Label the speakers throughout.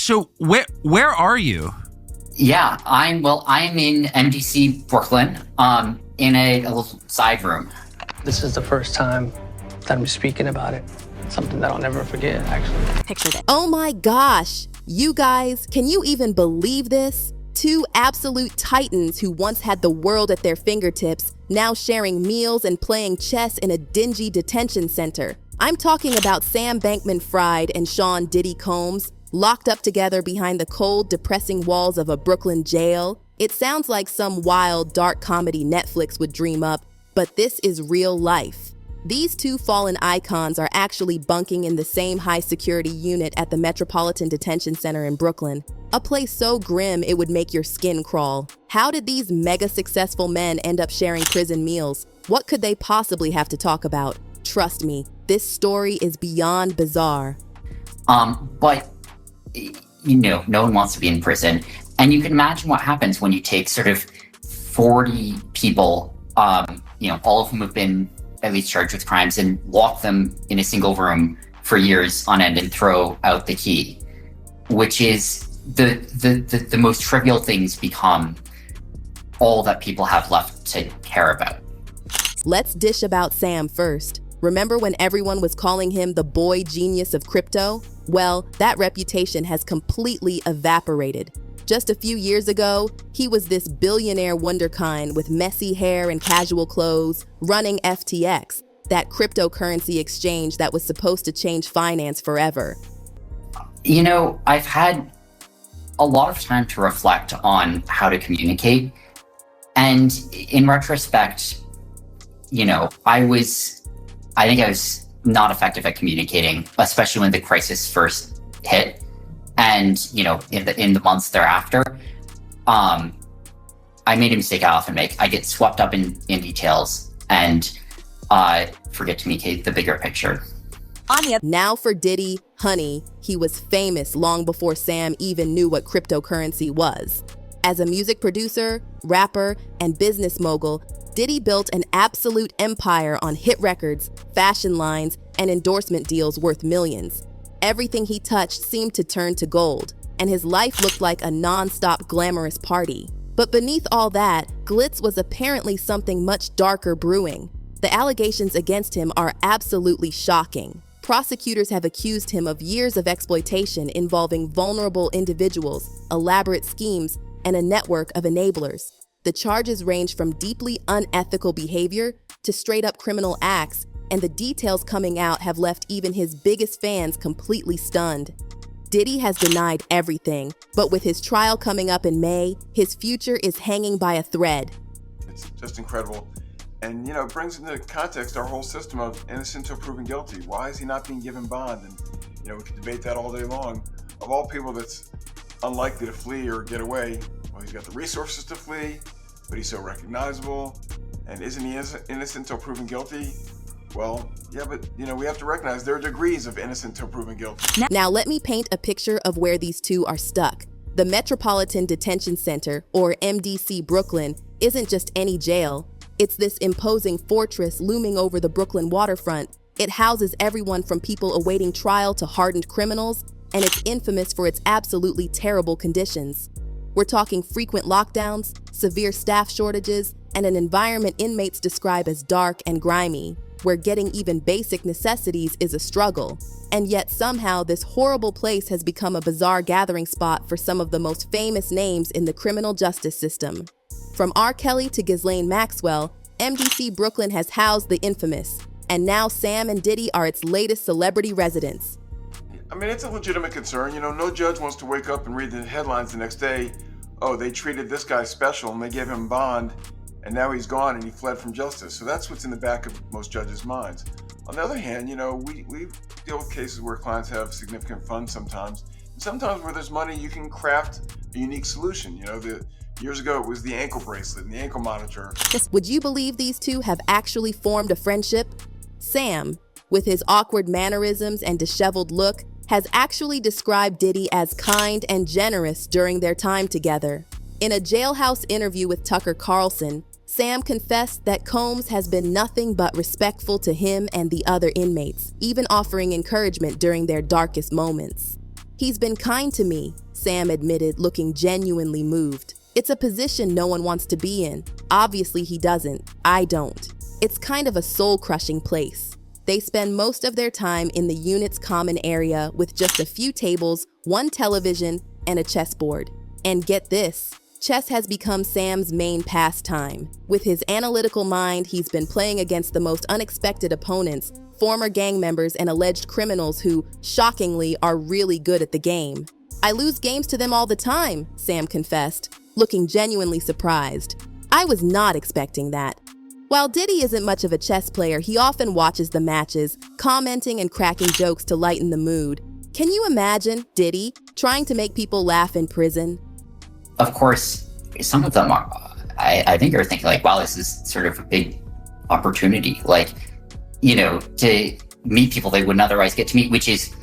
Speaker 1: So where are you?
Speaker 2: Yeah, I'm in MDC Brooklyn, in a little side room.
Speaker 3: This is the first time that I'm speaking about it. It's something that I'll never forget, actually.
Speaker 4: Picture that. Oh my gosh. You guys, can you even believe this? Two absolute titans who once had the world at their fingertips, now sharing meals and playing chess in a dingy detention center. I'm talking about Sam Bankman-Fried and Sean Diddy Combs, locked up together behind the cold, depressing walls of a Brooklyn jail. It sounds like some wild, dark comedy Netflix would dream up, but this is real life. These two fallen icons are actually bunking in the same high-security unit at the Metropolitan Detention Center in Brooklyn, a place so grim it would make your skin crawl. How did these mega-successful men end up sharing prison meals? What could they possibly have to talk about? Trust me, this story is beyond bizarre.
Speaker 2: But, no one wants to be in prison. And you can imagine what happens when you take sort of 40 people, all of whom have been at least charged with crimes, and lock them in a single room for years on end and throw out the key, which is the most trivial things become all that people have left to care about.
Speaker 4: Let's dish about Sam first. Remember when everyone was calling him the boy genius of crypto? Well, that reputation has completely evaporated. Just a few years ago, he was this billionaire wunderkind with messy hair and casual clothes, running FTX, that cryptocurrency exchange that was supposed to change finance forever.
Speaker 2: I've had a lot of time to reflect on how to communicate. And in retrospect, I think I was not effective at communicating, especially when the crisis first hit. And, in the months thereafter, I made a mistake I often make. I get swept up in details and forget to communicate the bigger picture.
Speaker 4: Now for Diddy, honey, he was famous long before Sam even knew what cryptocurrency was. As a music producer, rapper, and business mogul, Diddy built an absolute empire on hit records, fashion lines, and endorsement deals worth millions. Everything he touched seemed to turn to gold, and his life looked like a non-stop glamorous party. But beneath all that, glitz was apparently something much darker brewing. The allegations against him are absolutely shocking. Prosecutors have accused him of years of exploitation involving vulnerable individuals, elaborate schemes, and a network of enablers. The charges range from deeply unethical behavior to straight-up criminal acts, and the details coming out have left even his biggest fans completely stunned. Diddy has denied everything, but with his trial coming up in May, his future is hanging by a thread.
Speaker 5: It's just incredible. And, it brings into context our whole system of innocent until proven guilty. Why is he not being given bond? And, we could debate that all day long. Of all people that's unlikely to flee or get away, well, he's got the resources to flee, but he's so recognizable. And isn't he innocent until proven guilty? Well, yeah, but, we have to recognize there are degrees of innocent till proven guilty.
Speaker 4: Now let me paint a picture of where these two are stuck. The Metropolitan Detention Center, or MDC Brooklyn, isn't just any jail. It's this imposing fortress looming over the Brooklyn waterfront. It houses everyone from people awaiting trial to hardened criminals, and it's infamous for its absolutely terrible conditions. We're talking frequent lockdowns, severe staff shortages, and an environment inmates describe as dark and grimy, where getting even basic necessities is a struggle. And yet somehow this horrible place has become a bizarre gathering spot for some of the most famous names in the criminal justice system. From R. Kelly to Ghislaine Maxwell, MDC Brooklyn has housed the infamous, and now Sam and Diddy are its latest celebrity residents.
Speaker 5: It's a legitimate concern. No judge wants to wake up and read the headlines the next day, oh, they treated this guy special and they gave him bond, and now he's gone and he fled from justice. So that's what's in the back of most judges' minds. On the other hand, we deal with cases where clients have significant funds sometimes. And sometimes where there's money, you can craft a unique solution. Years ago, it was the ankle bracelet and the ankle monitor.
Speaker 4: Would you believe these two have actually formed a friendship? Sam, with his awkward mannerisms and disheveled look, has actually described Diddy as kind and generous during their time together. In a jailhouse interview with Tucker Carlson, Sam confessed that Combs has been nothing but respectful to him and the other inmates, even offering encouragement during their darkest moments. He's been kind to me, Sam admitted, looking genuinely moved. It's a position no one wants to be in. Obviously he doesn't. I don't. It's kind of a soul-crushing place. They spend most of their time in the unit's common area with just a few tables, one television, and a chessboard. And get this, chess has become Sam's main pastime. With his analytical mind, he's been playing against the most unexpected opponents, former gang members and alleged criminals who, shockingly, are really good at the game. I lose games to them all the time, Sam confessed, looking genuinely surprised. I was not expecting that. While Diddy isn't much of a chess player, he often watches the matches, commenting and cracking jokes to lighten the mood. Can you imagine Diddy trying to make people laugh in prison?
Speaker 2: Of course, some of them are, I think are thinking like, wow, this is sort of a big opportunity. Like, you know, to meet people they wouldn't otherwise get to meet, which is,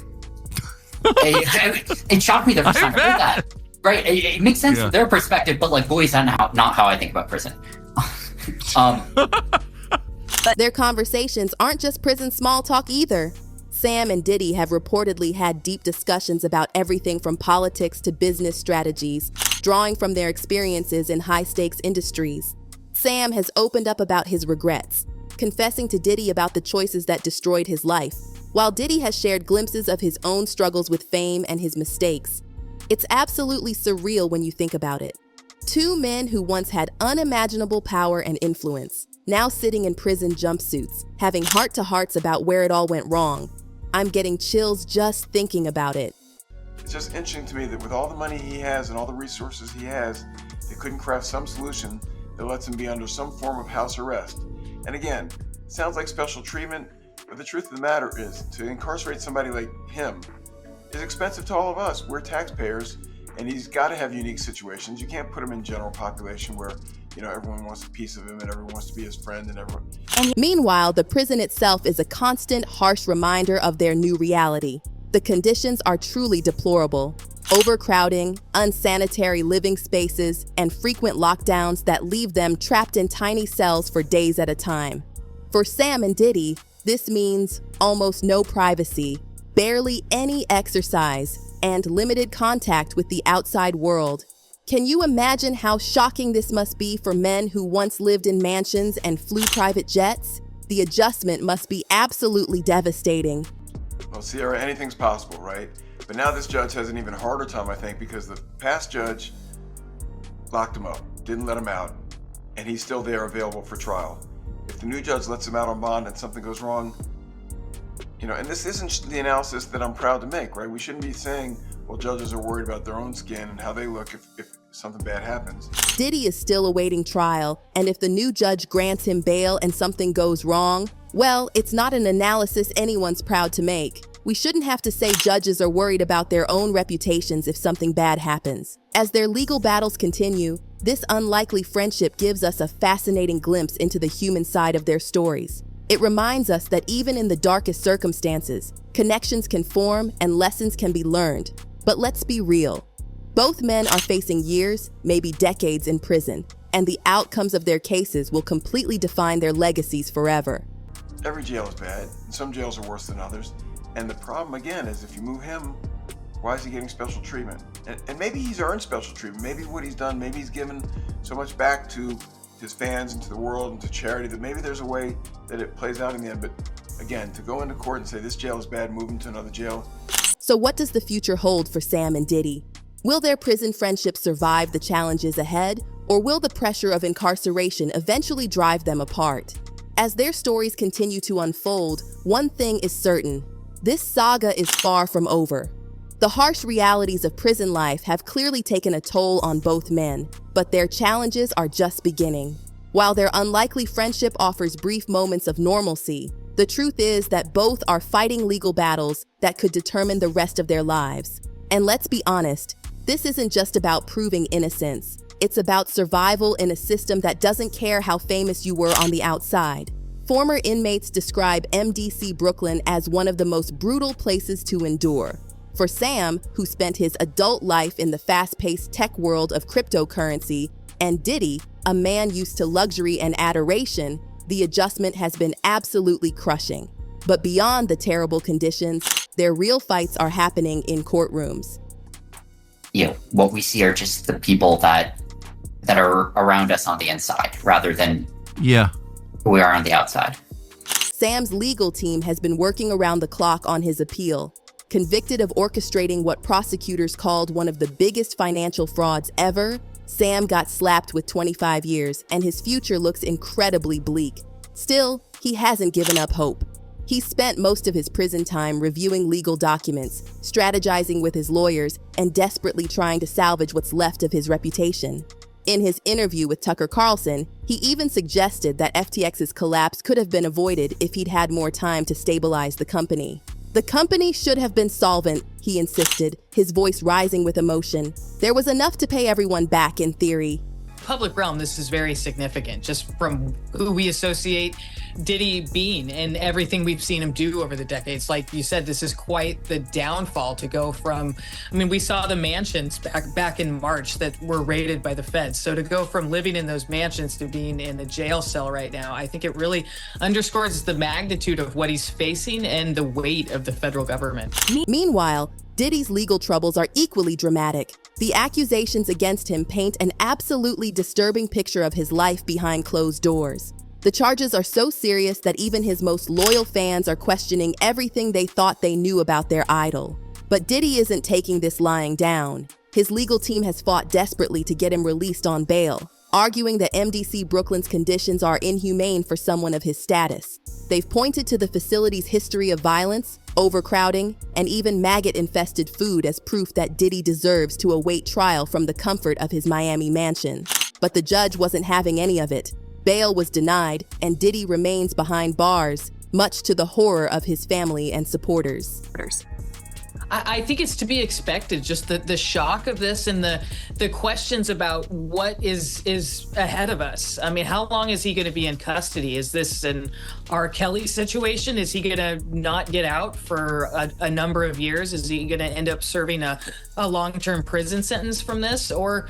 Speaker 2: it shocked me the first time I heard that. Right? It makes sense from their perspective, but like, boy, is that not how I think about prison.
Speaker 4: But their conversations aren't just prison small talk either. Sam and Diddy have reportedly had deep discussions about everything from politics to business strategies, drawing from their experiences in high-stakes industries. Sam has opened up about his regrets, confessing to Diddy about the choices that destroyed his life, while Diddy has shared glimpses of his own struggles with fame and his mistakes. It's absolutely surreal when you think about it. Two men who once had unimaginable power and influence, now sitting in prison jumpsuits, having heart-to-hearts about where it all went wrong. I'm getting chills just thinking about it.
Speaker 5: It's just interesting to me that with all the money he has and all the resources he has, they couldn't craft some solution that lets him be under some form of house arrest. And again, it sounds like special treatment, but the truth of the matter is, to incarcerate somebody like him is expensive to all of us. We're taxpayers, and he's got to have unique situations. You can't put him in general population where, you know, everyone wants a piece of him and everyone wants to be his friend and everyone.
Speaker 4: Meanwhile, the prison itself is a constant, harsh reminder of their new reality. The conditions are truly deplorable. Overcrowding, unsanitary living spaces, and frequent lockdowns that leave them trapped in tiny cells for days at a time. For Sam and Diddy, this means almost no privacy, barely any exercise, and limited contact with the outside world. Can you imagine how shocking this must be for men who once lived in mansions and flew private jets? The adjustment must be absolutely devastating.
Speaker 5: Well, Sierra, anything's possible, right? But now this judge has an even harder time, I think, because the past judge locked him up, didn't let him out, and he's still there available for trial. If the new judge lets him out on bond and something goes wrong, you know, and this isn't the analysis that I'm proud to make, right? We shouldn't be saying, well, judges are worried about their own skin and how they look if something bad happens.
Speaker 4: Diddy is still awaiting trial, and if the new judge grants him bail and something goes wrong, well, it's not an analysis anyone's proud to make. We shouldn't have to say judges are worried about their own reputations if something bad happens. As their legal battles continue, this unlikely friendship gives us a fascinating glimpse into the human side of their stories. It reminds us that even in the darkest circumstances, connections can form and lessons can be learned. But let's be real. Both men are facing years, maybe decades in prison, and the outcomes of their cases will completely define their legacies forever.
Speaker 5: Every jail is bad, and some jails are worse than others. And the problem, again, is if you move him, why is he getting special treatment? And maybe he's earned special treatment. Maybe what he's done, maybe he's given so much back to his fans and to the world and to charity that maybe there's a way that it plays out in the end. But again, to go into court and say this jail is bad, move him to another jail.
Speaker 4: So what does the future hold for Sam and Diddy? Will their prison friendship survive the challenges ahead, or will the pressure of incarceration eventually drive them apart? As their stories continue to unfold, one thing is certain. This saga is far from over. The harsh realities of prison life have clearly taken a toll on both men, but their challenges are just beginning. While their unlikely friendship offers brief moments of normalcy, the truth is that both are fighting legal battles that could determine the rest of their lives. And let's be honest, this isn't just about proving innocence. It's about survival in a system that doesn't care how famous you were on the outside. Former inmates describe MDC Brooklyn as one of the most brutal places to endure. For Sam, who spent his adult life in the fast-paced tech world of cryptocurrency, and Diddy, a man used to luxury and adoration, the adjustment has been absolutely crushing. But beyond the terrible conditions, their real fights are happening in courtrooms.
Speaker 2: What we see are just the people that are around us on the inside rather than who we are on the outside.
Speaker 4: Sam's legal team has been working around the clock on his appeal. Convicted of orchestrating what prosecutors called one of the biggest financial frauds ever, Sam got slapped with 25 years, and his future looks incredibly bleak. Still, he hasn't given up hope. He spent most of his prison time reviewing legal documents, strategizing with his lawyers, and desperately trying to salvage what's left of his reputation. In his interview with Tucker Carlson, he even suggested that FTX's collapse could have been avoided if he'd had more time to stabilize the company. The company should have been solvent, he insisted, his voice rising with emotion. There was enough to pay everyone back in theory.
Speaker 6: Public realm, this is very significant, just from who we associate Diddy being and everything we've seen him do over the decades. Like you said, this is quite the downfall to go from, we saw the mansions back in March that were raided by the feds. So to go from living in those mansions to being in a jail cell right now, I think it really underscores the magnitude of what he's facing and the weight of the federal government.
Speaker 4: Meanwhile, Diddy's legal troubles are equally dramatic. The accusations against him paint an absolutely disturbing picture of his life behind closed doors. The charges are so serious that even his most loyal fans are questioning everything they thought they knew about their idol. But Diddy isn't taking this lying down. His legal team has fought desperately to get him released on bail, arguing that MDC Brooklyn's conditions are inhumane for someone of his status. They've pointed to the facility's history of violence, overcrowding, and even maggot-infested food as proof that Diddy deserves to await trial from the comfort of his Miami mansion. But the judge wasn't having any of it. Bail was denied, and Diddy remains behind bars, much to the horror of his family and supporters.
Speaker 6: I think it's to be expected, just the shock of this and the questions about what is ahead of us. How long is he going to be in custody? Is this an R. Kelly situation? Is he going to not get out for a number of years? Is he going to end up serving a long-term prison sentence from this? Or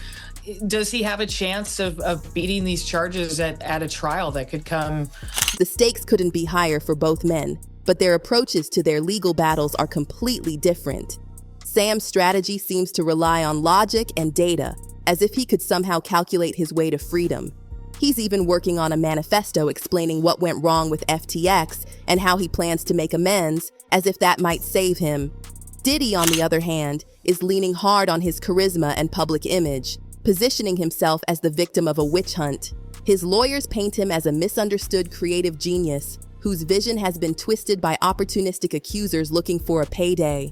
Speaker 6: does he have a chance of beating these charges at a trial that could come?
Speaker 4: The stakes couldn't be higher for both men, but their approaches to their legal battles are completely different. Sam's strategy seems to rely on logic and data, as if he could somehow calculate his way to freedom. He's even working on a manifesto explaining what went wrong with FTX and how he plans to make amends, as if that might save him. Diddy, on the other hand, is leaning hard on his charisma and public image, positioning himself as the victim of a witch hunt. His lawyers paint him as a misunderstood creative genius whose vision has been twisted by opportunistic accusers looking for a payday.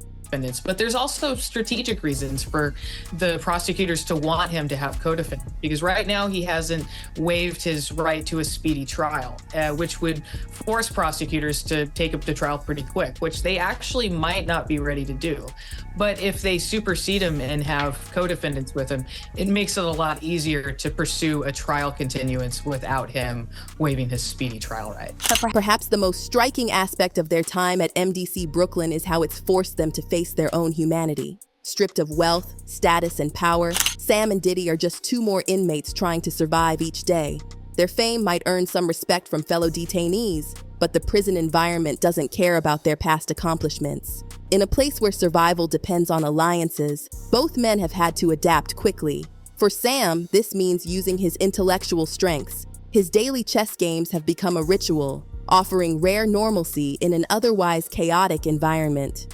Speaker 6: But there's also strategic reasons for the prosecutors to want him to have co-defendants, because right now he hasn't waived his right to a speedy trial, which would force prosecutors to take up the trial pretty quick, which they actually might not be ready to do. But if they supersede him and have co-defendants with him, it makes it a lot easier to pursue a trial continuance without him waiving his speedy trial right.
Speaker 4: Perhaps the most striking aspect of their time at MDC Brooklyn is how it's forced them to face their own humanity. Stripped of wealth, status, and power, Sam and Diddy are just two more inmates trying to survive each day. Their fame might earn some respect from fellow detainees, but the prison environment doesn't care about their past accomplishments. In a place where survival depends on alliances, both men have had to adapt quickly. For Sam, this means using his intellectual strengths. His daily chess games have become a ritual, offering rare normalcy in an otherwise chaotic environment.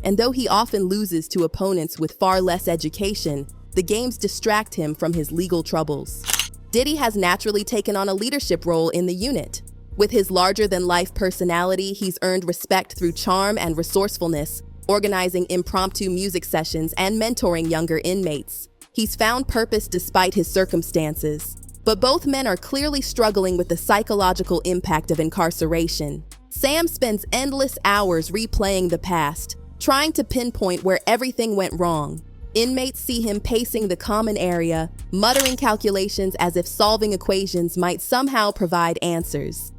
Speaker 4: And though he often loses to opponents with far less education, the games distract him from his legal troubles. Diddy has naturally taken on a leadership role in the unit. With his larger-than-life personality, he's earned respect through charm and resourcefulness, organizing impromptu music sessions and mentoring younger inmates. He's found purpose despite his circumstances. But both men are clearly struggling with the psychological impact of incarceration. Sam spends endless hours replaying the past, trying to pinpoint where everything went wrong. Inmates see him pacing the common area, muttering calculations as if solving equations might somehow provide answers.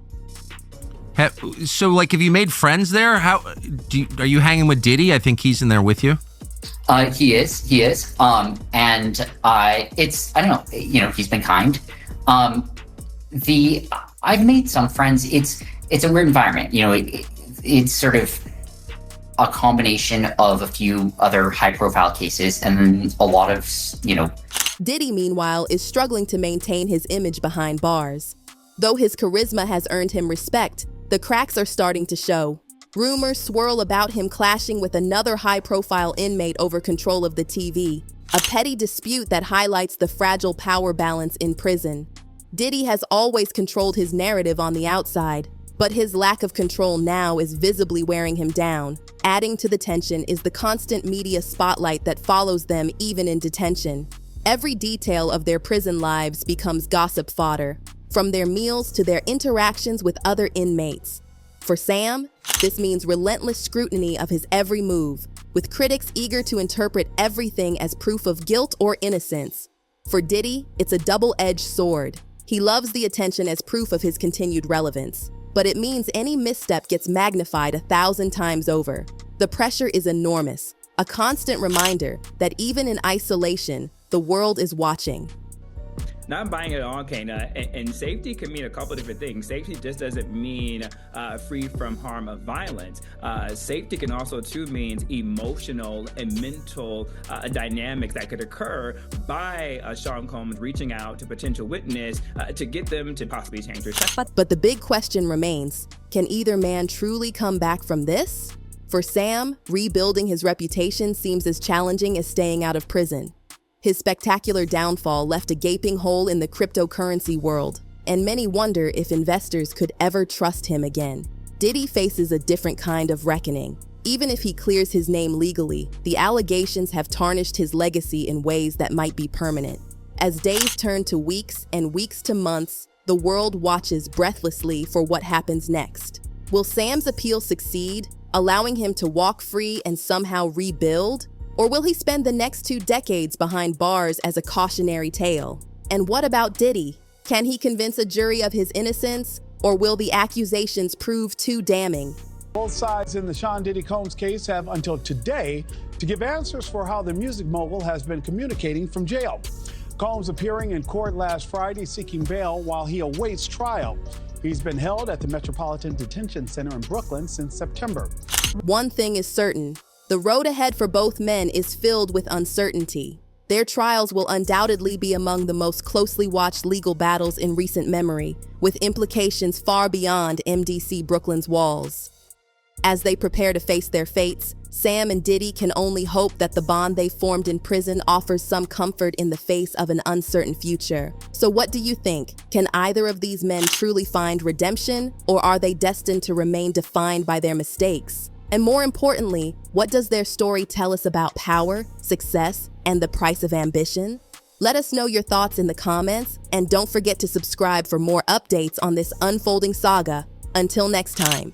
Speaker 1: So, have you made friends there? Are you hanging with Diddy? I think he's in there with you.
Speaker 2: He is. I don't know. He's been kind. I've made some friends. It's a weird environment. it's sort of a combination of a few other high-profile cases and then a lot of,
Speaker 4: Diddy, meanwhile, is struggling to maintain his image behind bars. Though his charisma has earned him respect, the cracks are starting to show. Rumors swirl about him clashing with another high-profile inmate over control of the TV, a petty dispute that highlights the fragile power balance in prison. Diddy has always controlled his narrative on the outside, but his lack of control now is visibly wearing him down. Adding to the tension is the constant media spotlight that follows them even in detention. Every detail of their prison lives becomes gossip fodder, from their meals to their interactions with other inmates. For Sam, this means relentless scrutiny of his every move, with critics eager to interpret everything as proof of guilt or innocence. For Diddy, it's a double-edged sword. He loves the attention as proof of his continued relevance, but it means any misstep gets magnified 1,000 times over. The pressure is enormous, a constant reminder that even in isolation, the world is watching.
Speaker 7: Not buying it all, Kana, and safety can mean a couple different things. Safety just doesn't mean free from harm of violence. Safety can also too mean emotional and mental dynamics that could occur by Sean Combs reaching out to potential witness to get them to possibly change their sex.
Speaker 4: But the big question remains, can either man truly come back from this? For Sam, rebuilding his reputation seems as challenging as staying out of prison. His spectacular downfall left a gaping hole in the cryptocurrency world, and many wonder if investors could ever trust him again. Diddy faces a different kind of reckoning. Even if he clears his name legally, the allegations have tarnished his legacy in ways that might be permanent. As days turn to weeks and weeks to months, the world watches breathlessly for what happens next. Will Sam's appeal succeed, allowing him to walk free and somehow rebuild? Or will he spend the next 2 decades behind bars as a cautionary tale? And what about Diddy? Can he convince a jury of his innocence, or will the accusations prove too damning?
Speaker 8: Both sides in the Sean Diddy Combs case have until today to give answers for how the music mogul has been communicating from jail. Combs appearing in court last Friday seeking bail while he awaits trial. He's been held at the Metropolitan Detention Center in Brooklyn since September.
Speaker 4: One thing is certain. The road ahead for both men is filled with uncertainty. Their trials will undoubtedly be among the most closely watched legal battles in recent memory, with implications far beyond MDC Brooklyn's walls. As they prepare to face their fates, Sam and Diddy can only hope that the bond they formed in prison offers some comfort in the face of an uncertain future. So what do you think? Can either of these men truly find redemption, or are they destined to remain defined by their mistakes? And more importantly, what does their story tell us about power, success, and the price of ambition? Let us know your thoughts in the comments, and don't forget to subscribe for more updates on this unfolding saga. Until next time.